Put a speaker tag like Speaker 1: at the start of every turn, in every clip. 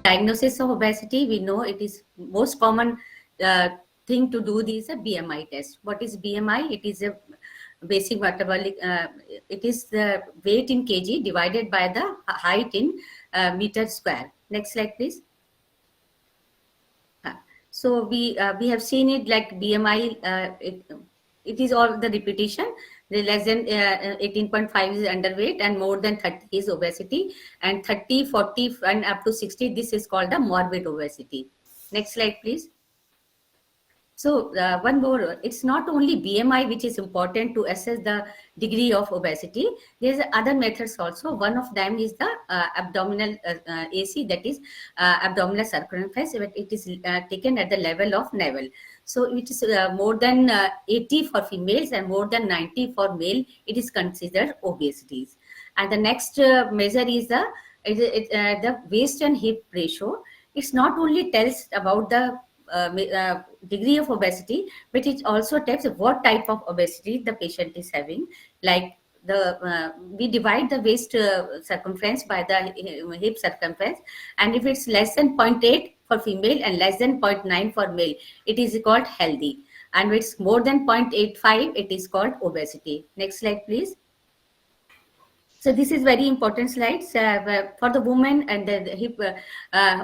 Speaker 1: diagnosis of obesity, we know it is most common thing to do is a BMI test. What is BMI? It is a basic metabolic, it is the weight in kg divided by the height in meter square. Next slide, please. So we have seen it like BMI, it is all the repetition. The less than 18.5 is underweight and more than 30 is obesity, and 30, 40 and up to 60, this is called a morbid obesity. Next slide, please. So one more, it's not only BMI which is important to assess the degree of obesity. There's other methods also. One of them is the abdominal AC, that is abdominal circumference. It is taken at the level of navel. So it is more than 80 for females and more than 90 for male. It is considered obesity. And the next measure is the waist and hip ratio. It's not only tells about the degree of obesity, but it also tells what type of obesity the patient is having. Like we divide the waist circumference by the hip circumference, and if it's less than 0.8 for female and less than 0.9 for male, it is called healthy, and if it's more than 0.85, it is called obesity. Next slide, please. So this is very important slides for the woman, and the hip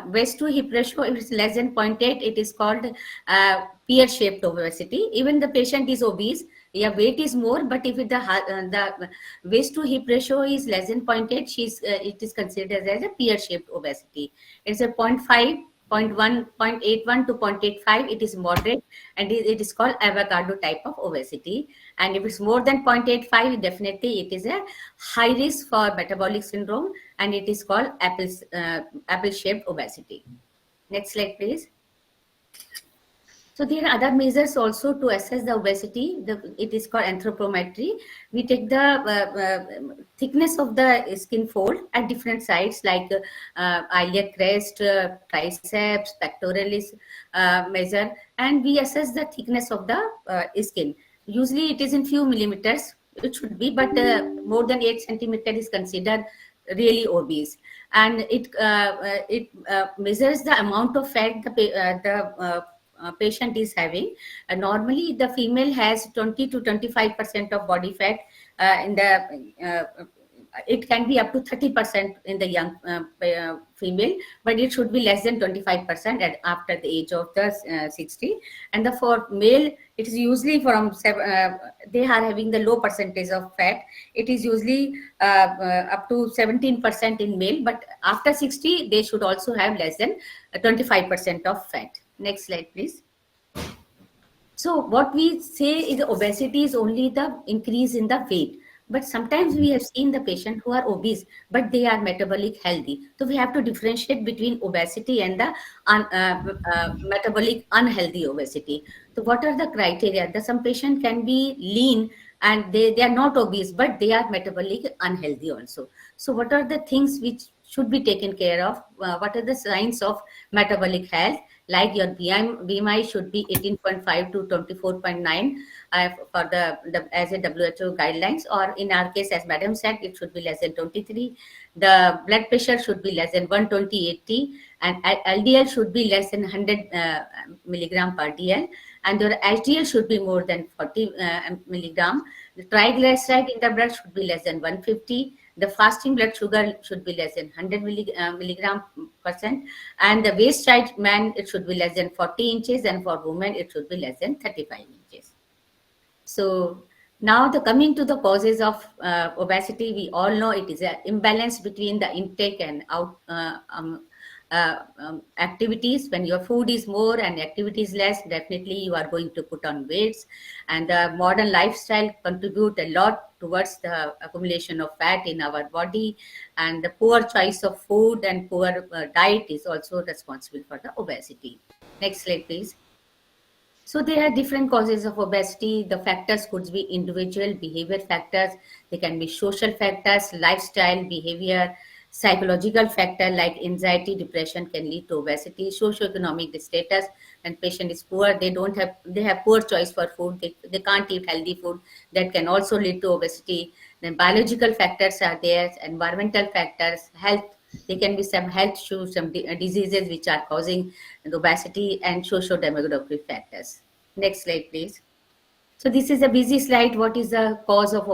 Speaker 1: waist to hip ratio, if it's less than 0.8, it is called pear-shaped obesity. Even the patient is obese, yeah, weight is more, but if the waist to hip ratio is less than 0.8, it is considered as a pear-shaped obesity. It's a 0.5, 0.1, 0.81 to 0.85, it is moderate, and it is called avocado type of obesity. And if it's more than 0.85, definitely it is a high risk for metabolic syndrome, and it is called apple-shaped obesity. Next slide, please. So there are other measures also to assess the obesity. It is called anthropometry. We take the thickness of the skin fold at different sides, like iliac crest, triceps, pectoralis measure, and we assess the thickness of the skin. Usually it is in few millimeters, it should be, but more than 8 centimeters is considered really obese. And it measures the amount of fat the patient is having. Normally the female has 20 to 25% of body fat in the it can be up to 30% in the young female, but it should be less than 25% after the age of the 60. And for male, it is usually from they are having the low percentage of fat. It is usually up to 17% in male, but after 60 they should also have less than 25% of fat. Next slide, please. So what we say is obesity is only the increase in the weight. But sometimes we have seen the patient who are obese, but they are metabolic healthy. So we have to differentiate between obesity and the metabolic unhealthy obesity. So what are the criteria? Some patient can be lean and they are not obese, but they are metabolic unhealthy also. So what are the things which should be taken care of? What are the signs of metabolic health? Like your BMI should be 18.5 to 24.9 for the as a WHO guidelines, or in our case, as Madam said, it should be less than 23. The blood pressure should be less than 120/80, and LDL should be less than 100 milligram per DL, and your HDL should be more than 40 milligram. The triglyceride in the blood should be less than 150. The fasting blood sugar should be less than 100 milligram percent, and the waist height man, it should be less than 40 inches, and for women it should be less than 35 inches. So now coming to the causes of obesity, we all know it is an imbalance between the intake and activities. When your food is more and activity is less, definitely you are going to put on weights, and the modern lifestyle contribute a lot towards the accumulation of fat in our body, and the poor choice of food and poor diet is also responsible for the obesity. Next slide, please. So there are different causes of obesity. The factors could be individual behavior factors, they can be social factors, lifestyle, behavior, psychological factor like anxiety, depression can lead to obesity, socioeconomic status, and patient is poor, they have poor choice for food, they can't eat healthy food, that can also lead to obesity. Then biological factors are there, environmental factors, health There can be some health issues, some diseases which are causing the obesity, and socio-demographic factors. Next slide, please. So this is a busy slide. What is the cause of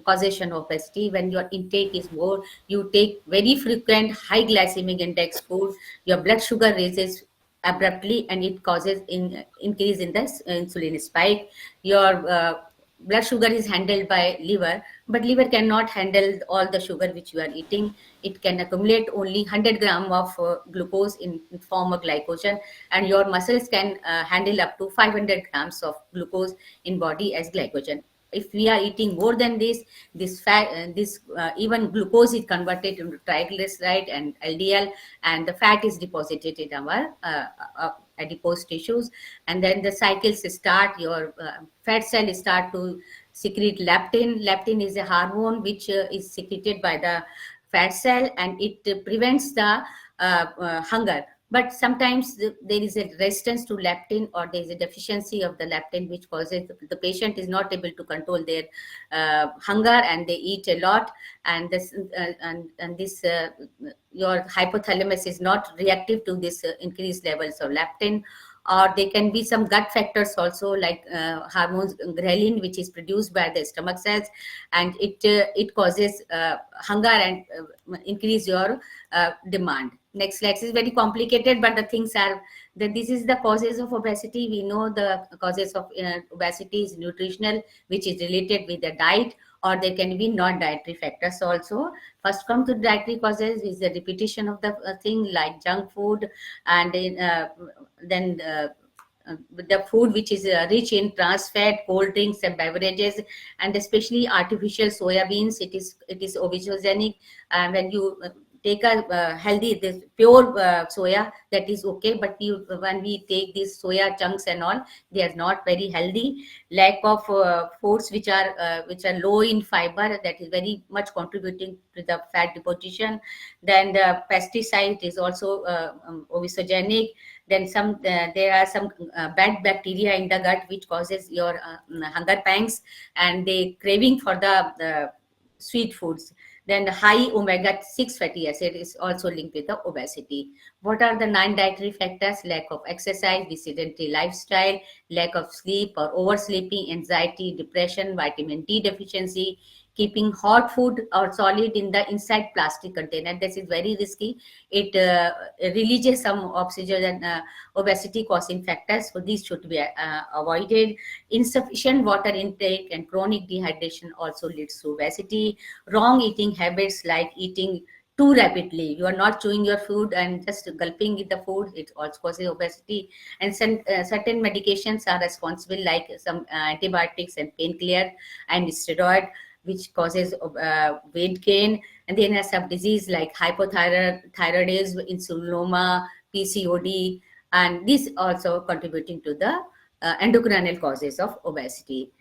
Speaker 1: causation of obesity? When your intake is more, you take very frequent high glycemic index food, your blood sugar raises abruptly, and it causes increase in the insulin spike. Your blood sugar is handled by liver, but liver cannot handle all the sugar which you are eating. It can accumulate only 100 gram of glucose in form of glycogen, and your muscles can handle up to 500 grams of glucose in body as glycogen. If we are eating more than this fat, this even glucose is converted into triglyceride and LDL, and the fat is deposited in our adipose tissues, and then the cycles start. Your fat cell start to secrete leptin. Leptin is a hormone which is secreted by the fat cell, and it prevents the hunger. But sometimes there is a resistance to leptin, or there is a deficiency of the leptin, which causes the patient is not able to control their hunger, and they eat a lot, and this your hypothalamus is not reactive to this increased levels of leptin. Or there can be some gut factors also, like hormones ghrelin, which is produced by the stomach cells, and it causes hunger and increase your demand. Next slide. This is very complicated, but the things are that this is the causes of obesity. We know the causes of obesity is nutritional, which is related with the diet, or there can be non-dietary factors also. First come to dietary causes is the repetition of the thing, like junk food, and then the food which is rich in trans fat, cold drinks and beverages, and especially artificial soya beans. It is obesogenic. When you take a healthy, this pure soya, that is okay, but when we take these soya chunks and all, they are not very healthy. Lack of foods which are low in fiber, that is very much contributing to the fat deposition. Then the pesticide is also obesogenic. Then there are some bad bacteria in the gut which causes your hunger pangs, and they craving for the sweet foods. Then the high omega-6 fatty acid is also linked with the obesity. What are the non-dietary factors? Lack of exercise, the sedentary lifestyle, lack of sleep or oversleeping, anxiety, depression, vitamin D deficiency, keeping hot food or solid in the inside plastic container. This is very risky. It releases some oxygen and obesity causing factors, so these should be avoided. Insufficient water intake and chronic dehydration also leads to obesity. Wrong eating habits, like eating too rapidly, you are not chewing your food and just gulping the food, it also causes obesity. And certain medications are responsible, like some antibiotics and painkiller and steroid, which causes weight gain. And then has some disease like hypothyroidism, insulinoma, PCOD, and this also contributing to the endocrinal causes of obesity.